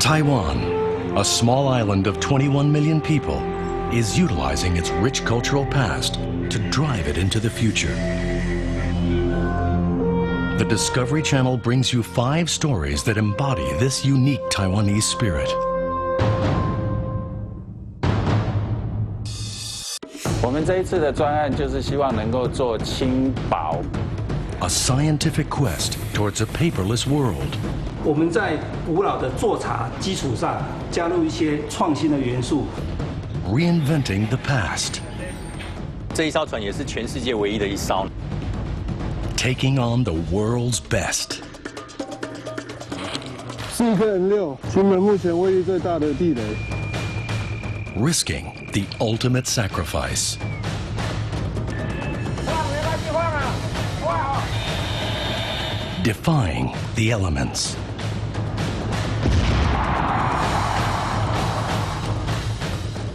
Taiwan, a small island of 21 million people, is utilizing its rich cultural past to drive it into the future. The Discovery Channel brings you 5 stories that embody this unique Taiwanese spirit. 我们这一次的专案就是希望能够做轻薄。 A scientific quest towards a paperless world. 我们在古老的做茶基础上加入一些创新的元素。 Reinventing the past. 这一艘船也是全世界唯一的一艘。 Taking on the world's best. 4颗N6，金门目前威力最大的地雷。 Risking the ultimate sacrifice. Defying the elements.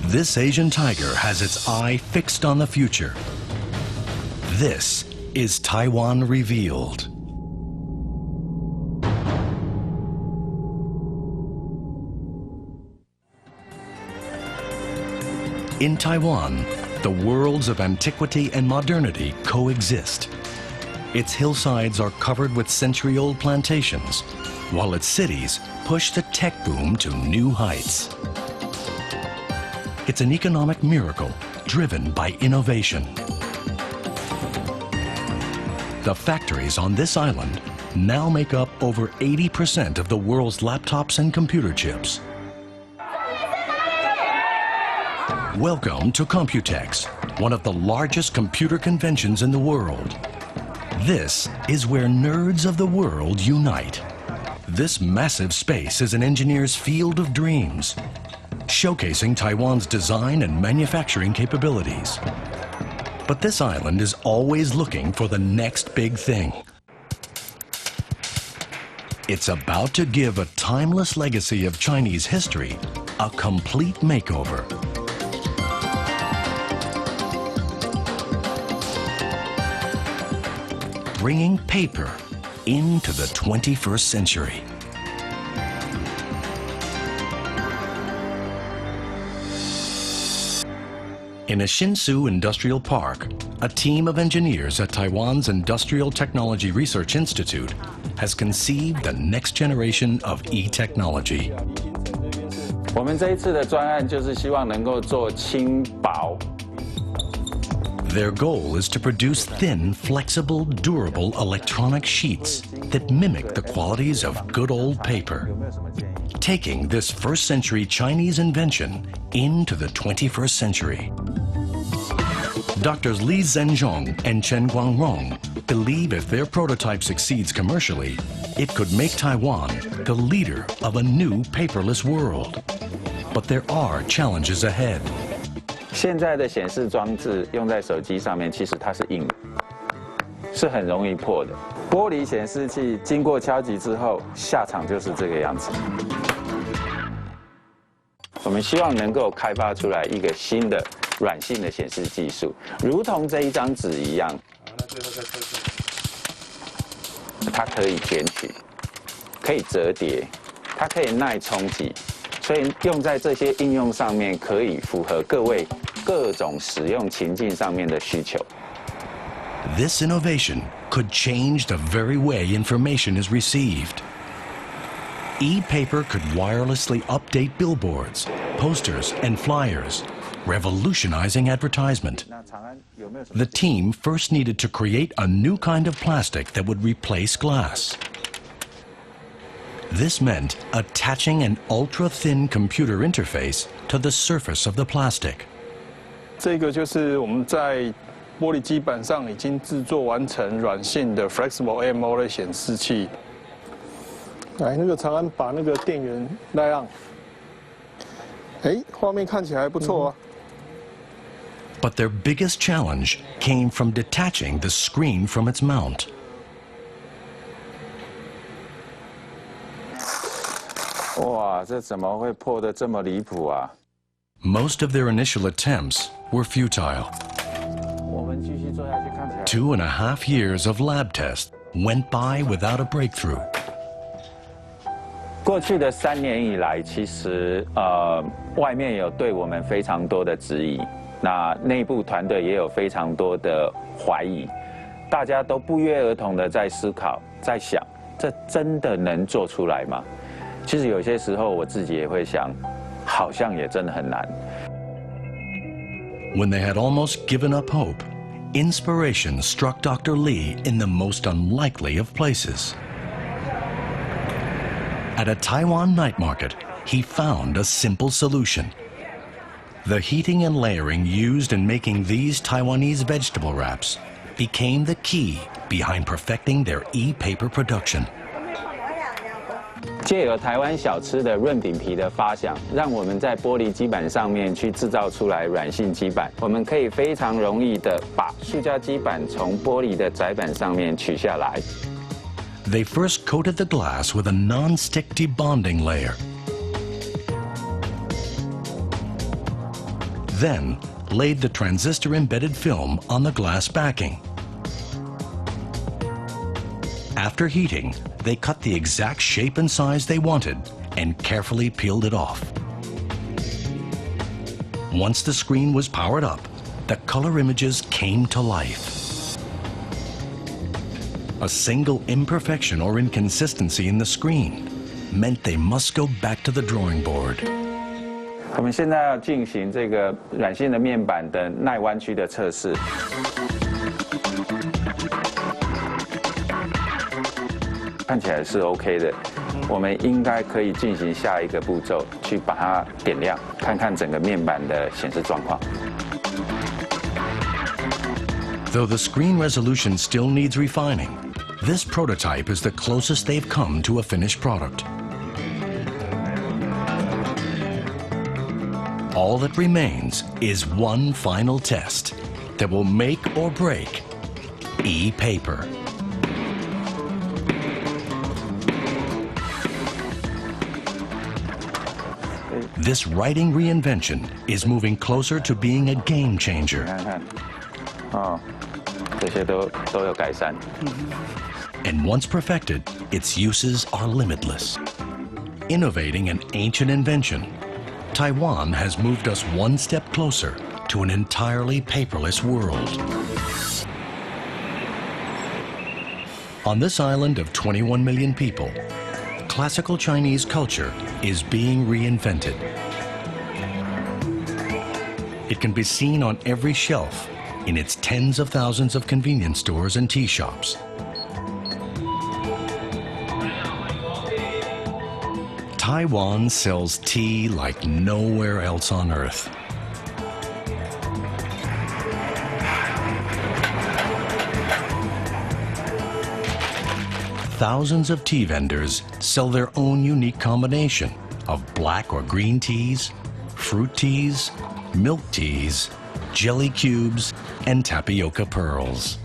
This Asian tiger has its eye fixed on the future. This is Taiwan Revealed. In Taiwan, the worlds of antiquity and modernity coexist. Its hillsides are covered with century-old plantations, while its cities push the tech boom to new heights. It's an economic miracle driven by innovation. The factories on this island now make up over 80% of the world's laptops and computer chips. Welcome to Computex, one of the largest computer conventions in the world. This is where nerds of the world unite. This massive space is an engineer's field of dreams, showcasing Taiwan's design and manufacturing capabilities. But this island is always looking for the next big thing. It's about to give a timeless legacy of Chinese history a complete makeover. Bringing paper into the 21st century. In a Hsinchu industrial park, a team of engineers at Taiwan's Industrial Technology Research Institute has conceived the next generation of e-technology. 我们这一次的专案就是希望能够做轻薄。 Their goal is to produce thin, flexible, durable electronic sheets that mimic the qualities of good old paper, taking this first-century Chinese invention into the 21st century. Doctors Li Zhenzhong and Chen Guangrong believe if their prototype succeeds commercially, it could make Taiwan the leader of a new paperless world. But there are challenges ahead. 现在的显示装置用在手机上面，其实它是硬的，是很容易破的。玻璃显示器经过敲击之后，下场就是这个样子。我们希望能够开发出来一个新的软性的显示技术，如同这一张纸一样，它可以卷取，可以折叠，它可以耐冲击。 所以用在这些应用上面，可以符合各位各种使用情境上面的需求。 This innovation could change the very way information is received. E-paper could wirelessly update billboards, posters, and flyers, revolutionizing advertisement. The team first needed to create a new kind of plastic that would replace glass. This meant attaching an ultra-thin computer interface to the surface of the plastic. 这个就是我们在玻璃基板上已经制作完成软性的 flexible AMOLED 显示器。来，那个长安把那个电源拉上。哎，画面看起来不错啊。But their biggest challenge came from detaching the screen from its mount. 哇，这怎么会破得这么离谱啊 Most of their initial attempts were futile. 我们继续做下去，看起来 2.5 years of lab tests went by without a breakthrough. 过去的3年以来，其实外面有对我们非常多的质疑，那内部团队也有非常多的怀疑，大家都不约而同的在思考，在想，这真的能做出来吗？其实有些时候我自己也会想，好像也真的很难。When they had almost given up hope, inspiration struck Dr. Li in the most unlikely of places. At a Taiwan night market, he found a simple solution. The heating and layering used in making these Taiwanese vegetable wraps became the key behind perfecting their e-paper production. 借由台湾小吃的润饼皮的发想，让我们在玻璃基板上面去制造出来软性基板。我们可以非常容易的把塑胶基板从玻璃的载板上面取下来。They first coated the glass with a non-stick debonding layer. Then laid the transistor-embedded film on the glass backing. After heating, they cut the exact shape and size they wanted and carefully peeled it off. Once the screen was powered up, the color images came to life. A single imperfection or inconsistency in the screen meant they must go back to the drawing board. 我们现在要进行这个软性的面板的耐弯曲的测试。看起来是 OK 的，我们应该可以进行下一个步骤，去把它点亮，看看整个面板的显示状况。Though the screen resolution still needs refining, this prototype is the closest they've come to a finished product. All that remains is one final test that will make or break e-paper. This writing reinvention is moving closer to being a game changer. 看看，哦，这些都有改善。And once perfected, its uses are limitless. Innovating an ancient invention, Taiwan has moved us one step closer to an entirely paperless world. On this island of 21 million people, classical Chinese culture is being reinvented. It can be seen on every shelf in its tens of thousands of convenience stores and tea shops. Taiwan sells tea like nowhere else on earth. Thousands of tea vendors sell their own unique combination of black or green teas, fruit teas, milk teas, jelly cubes, and tapioca pearls.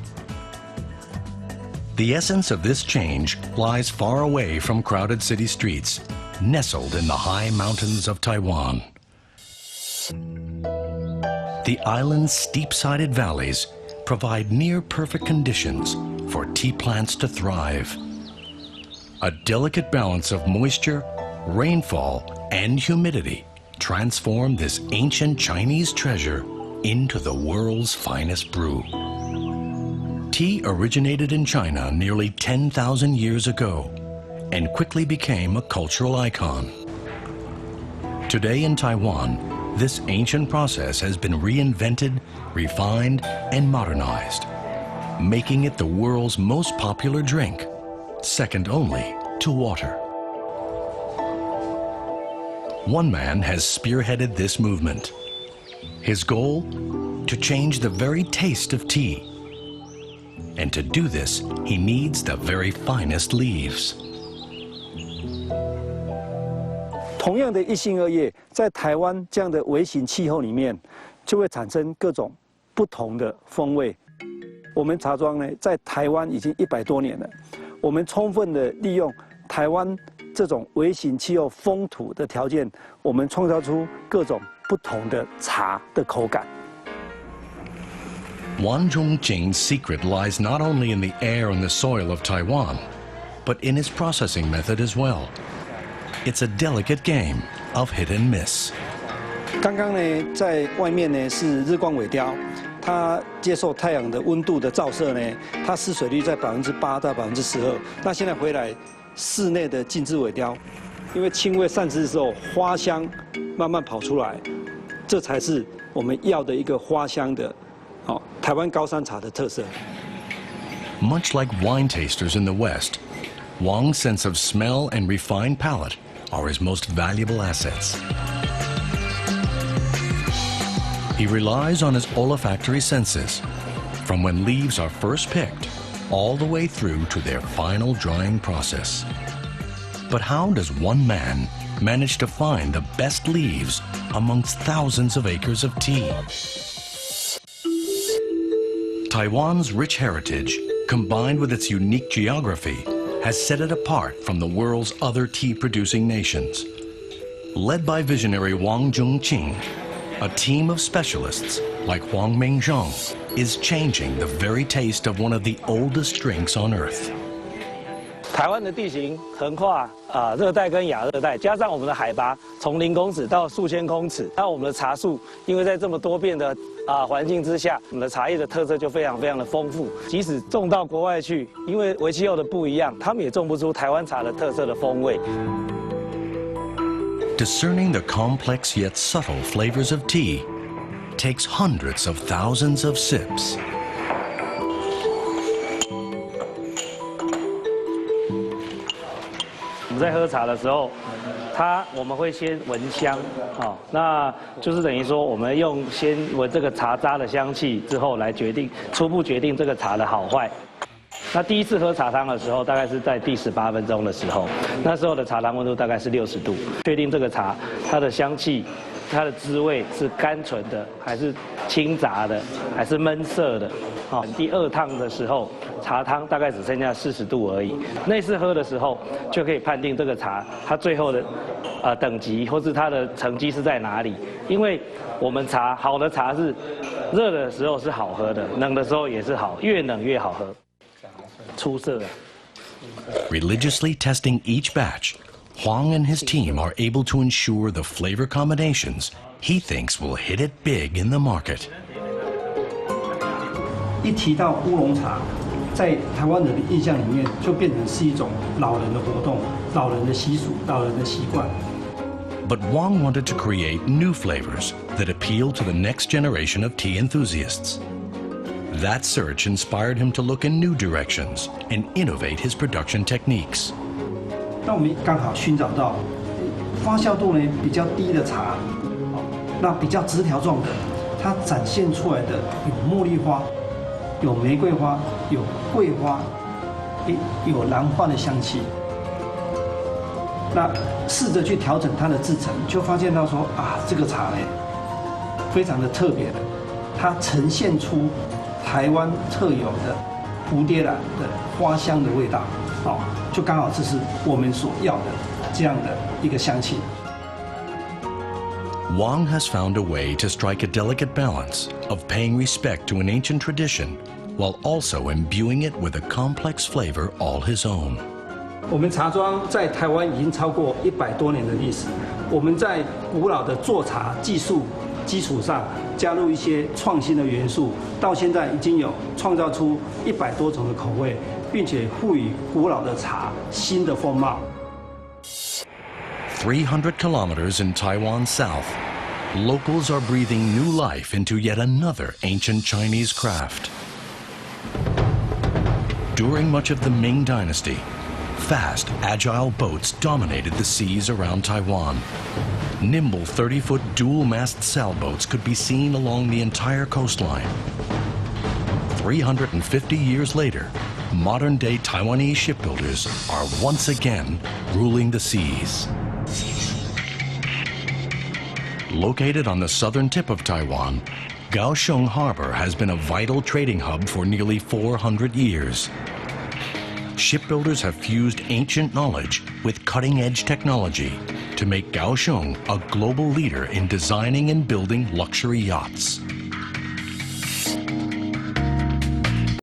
The essence of this change lies far away from crowded city streets, nestled in the high mountains of Taiwan. The island's steep-sided valleys provide near-perfect conditions for tea plants to thrive. A delicate balance of moisture, rainfall, and humidity transform this ancient Chinese treasure into the world's finest brew. Tea originated in China nearly 10,000 years ago and quickly became a cultural icon. Today in Taiwan, this ancient process has been reinvented, refined, and modernized, making it the world's most popular drink, second only to water. One man has spearheaded this movement. His goal? To change the very taste of tea. And to do this, he needs the very finest leaves. 同样的一心二叶，在台湾这样的微型气候里面，就会产生各种不同的风味。我们茶庄呢，在台湾已经100多年了。我们充分的利用台湾这种微型气候风土的条件，我们创造出各种不同的茶的口感。Wan Zhongjing's secret lies not only in the air and the soil of Taiwan, but in its processing method as well. It's a delicate game of hit and miss. 刚刚呢，在外面呢是日光尾雕，它接受太阳的温度的照射呢，它失水率在8%到12%。那现在回来室内的静置尾雕，因为青味散失的时候，花香慢慢跑出来，这才是我们要的一个花香的，台湾高山茶的特色。Much like wine tasters in the West, Wang's sense of smell and refined palate are his most valuable assets. He relies on his olfactory senses, from when leaves are first picked, all the way through to their final drying process. But how does one man manage to find the best leaves amongst thousands of acres of tea? Taiwan's rich heritage, combined with its unique geography, has set it apart from the world's other tea-producing nations. Led by visionary Wang Zhongqing, a team of specialists like Huang Mingzhong is changing the very taste of one of the oldest drinks on earth. 台湾的地形横跨热带跟亚热带，加上我们的海拔从0公尺到数千公尺，那我们的茶树因为在这么多变的环境之下，我们的茶叶的特色就非常的丰富。即使种到国外去，因为微气候的不一样，他们也种不出台湾茶的特色的风味。 Discerning the complex yet subtle flavors of tea takes hundreds of thousands of sips. 我们在喝茶的时候，我们会先闻香，那就是等于说我们先闻这个茶渣的香气之后来初步决定这个茶的好坏。 那第一次喝茶汤的时候，大概是在第18分钟的时候，那时候的茶汤温度大概是60度，确定这个茶它的香气、它的滋味是甘醇的，还是清杂的，还是闷涩的。第2趟的时候，茶汤大概只剩下40度而已。那次喝的时候，就可以判定这个茶它最后的等级或是它的成绩是在哪里。因为我们好的茶是热的时候是好喝的，冷的时候也是好，越冷越好喝。 Religiously testing each batch, Huang and his team are able to ensure the flavor combinations he thinks will hit it big in the market. 一提到乌龙茶，在台湾人的印象里面，就变成是一种老人的活动、老人的习俗、老人的习惯。 But Wang wanted to create new flavors that appeal to the next generation of tea enthusiasts. That search inspired him to look in new directions and innovate his production techniques. 那我们刚好寻找到发酵度呢比较低的茶，那比较直条状的，它展现出来的有茉莉花、有玫瑰花、有桂花，有兰花的香气。那试着去调整它的制成，就发现到说这个茶呢非常的特别的，它呈现出 台湾特有的蝴蝶兰的花香的味道，就刚好这是我们所要的这样的一个香气。Wang has found a way to strike a delicate balance of paying respect to an ancient tradition while also imbuing it with a complex flavor all his own. 我们茶庄在台湾已经超过100多年的历史，我们在古老的做茶技术 基础上加入一些创新的元素，到现在已经有创造出100多种的口味，并且赋予古老的茶新的风貌。300 kilometers in Taiwan's south, locals are breathing new life into yet another ancient Chinese craft. During much of the Ming Dynasty, fast, agile boats dominated the seas around Taiwan. Nimble 30-foot dual-mast sailboats could be seen along the entire coastline. 350 years later, modern-day Taiwanese shipbuilders are once again ruling the seas. Located on the southern tip of Taiwan, Kaohsiung Harbor has been a vital trading hub for nearly 400 years. Shipbuilders have fused ancient knowledge with cutting-edge technology to make Kaohsiung a global leader in designing and building luxury yachts.